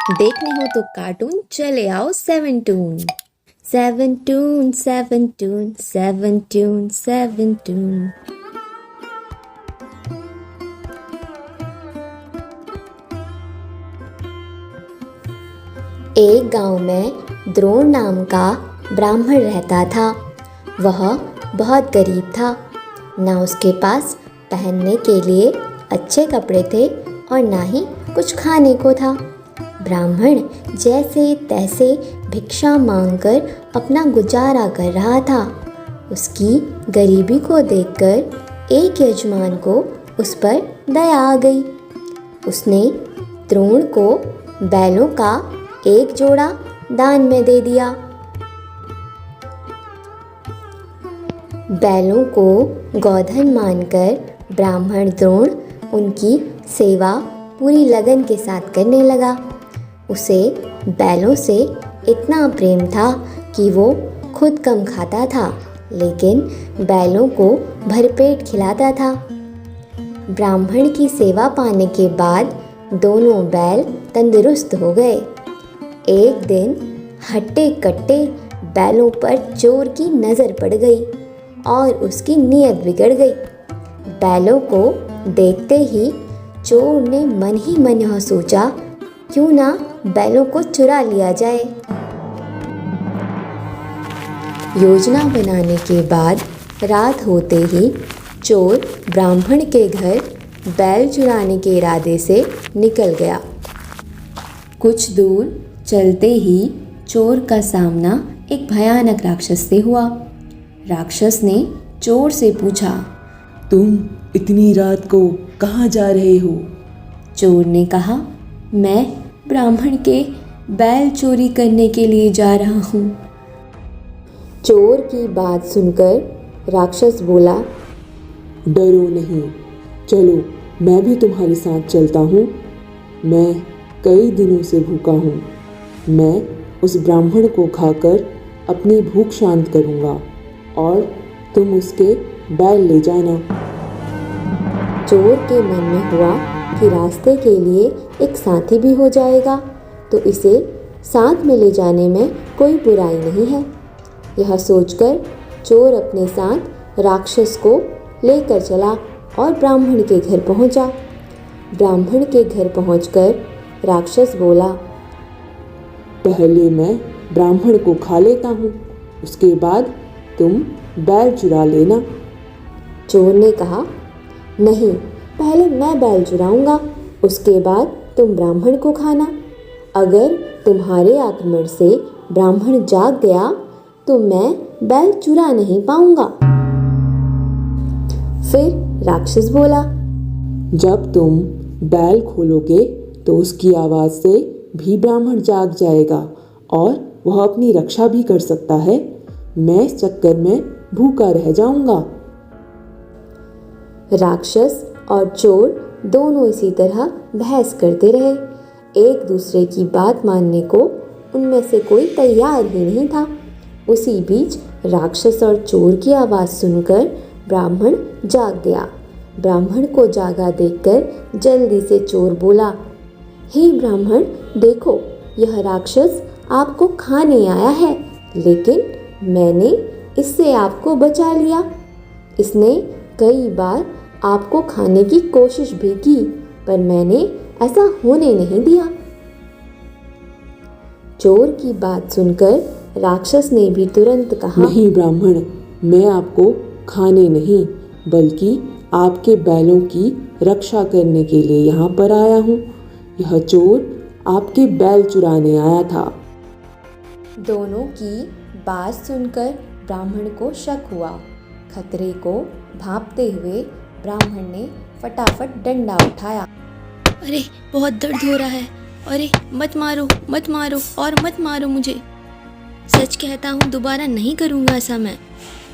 देखने हो तो कार्टून चले आओ seven toon. Seven toon seven toon seven toon seven toon. एक गांव में द्रोण नाम का ब्राह्मण रहता था। वह बहुत गरीब था। ना उसके पास पहनने के लिए अच्छे कपड़े थे और ना ही कुछ खाने को था। ब्राह्मण जैसे तैसे भिक्षा मांगकर अपना गुजारा कर रहा था। उसकी गरीबी को देखकर एक यजमान को उस पर दया आ गई। उसने द्रोण को बैलों का एक जोड़ा दान में दे दिया। बैलों को गोधन मानकर ब्राह्मण द्रोण उनकी सेवा पूरी लगन के साथ करने लगा। उसे बैलों से इतना प्रेम था कि वो खुद कम खाता था, लेकिन बैलों को भरपेट खिलाता था। ब्राह्मण की सेवा पाने के बाद दोनों बैल तंदुरुस्त हो गए। एक दिन हट्टे कट्टे बैलों पर चोर की नज़र पड़ गई और उसकी नीयत बिगड़ गई। बैलों को देखते ही चोर ने मन ही मन यह सोचा, क्यों ना बैलों को चुरा लिया जाए। योजना बनाने के बाद रात होते ही चोर ब्राह्मण के घर बैल चुराने के इरादे से निकल गया। कुछ दूर चलते ही चोर का सामना एक भयानक राक्षस से हुआ। राक्षस ने चोर से पूछा, तुम इतनी रात को कहाँ जा रहे हो? चोर ने कहा, मैं ब्राह्मण के बैल चोरी करने के लिए जा रहा हूँ। चोर की बात सुनकर राक्षस बोला, डरो नहीं, चलो मैं भी तुम्हारे साथ चलता हूँ। मैं कई दिनों से भूखा हूँ। मैं उस ब्राह्मण को खाकर अपनी भूख शांत करूँगा और तुम उसके बैल ले जाना। चोर के मन में हुआ कि रास्ते के लिए एक साथी भी हो जाएगा तो इसे साथ में ले जाने में कोई बुराई नहीं है। यह सोचकर चोर अपने साथ राक्षस को लेकर चला और ब्राह्मण के घर पहुंचा। ब्राह्मण के घर पहुंचकर राक्षस बोला, पहले मैं ब्राह्मण को खा लेता हूँ, उसके बाद तुम बैल चुरा लेना। चोर ने कहा, नहीं, पहले मैं बैल चुराऊंगा, उसके बाद तुम ब्राह्मण को खाना। अगर तुम्हारे आक्रमण से ब्राह्मण जाग गया तो मैं बैल चुरा नहीं पाऊंगा। फिर राक्षस बोला, जब तुम बैल खोलोगे तो उसकी आवाज़ से भी ब्राह्मण जाग जाएगा और वह अपनी रक्षा भी कर सकता है। मैं इस चक्कर में भूखा रह जाऊंगा। राक्षस और चोर दोनों इसी तरह बहस करते रहे। एक दूसरे की बात मानने को उनमें से कोई तैयार ही नहीं था। उसी बीच राक्षस और चोर की आवाज़ सुनकर ब्राह्मण जाग गया। ब्राह्मण को जागा देखकर जल्दी से चोर बोला, हे ब्राह्मण, देखो, यह राक्षस आपको खाने आया है, लेकिन मैंने इससे आपको बचा लिया। इसने कई बार आपको खाने की कोशिश भी की, पर मैंने ऐसा होने नहीं दिया। चोर की बात सुनकर राक्षस ने भी तुरंत कहा, नहीं ब्राह्मण, मैं आपको खाने नहीं बल्कि आपके बैलों की रक्षा करने के लिए यहाँ पर आया हूँ। यह चोर आपके बैल चुराने आया था। दोनों की बात सुनकर ब्राह्मण को शक हुआ। खतरे को भांपते हुए ब्राह्मण ने फटाफट डंडा उठाया। अरे बहुत दर्द हो रहा है, अरे मत मारो मत मारो और मत मारो मुझे, सच कहता हूँ दोबारा नहीं करूँगा ऐसा मैं।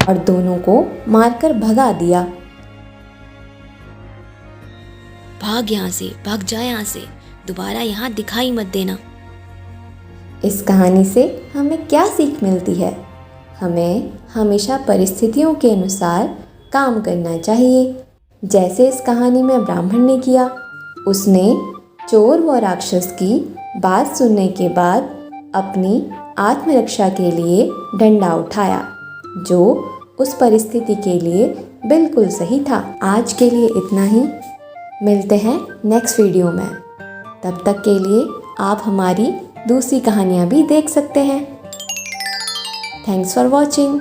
और दोनों को मारकर भगा दिया। भाग यहाँ से, भाग जा यहाँ से, दोबारा यहाँ दिखाई मत देना। इस कहानी से हमें क्या सीख मिलती है? हमें हमेशा परिस्थितियों के अनुसार काम करना चाहिए, जैसे इस कहानी में ब्राह्मण ने किया। उसने चोर व राक्षस की बात सुनने के बाद अपनी आत्मरक्षा के लिए डंडा उठाया, जो उस परिस्थिति के लिए बिल्कुल सही था। आज के लिए इतना ही। मिलते हैं नेक्स्ट वीडियो में। तब तक के लिए आप हमारी दूसरी कहानियाँ भी देख सकते हैं। Thanks for watching.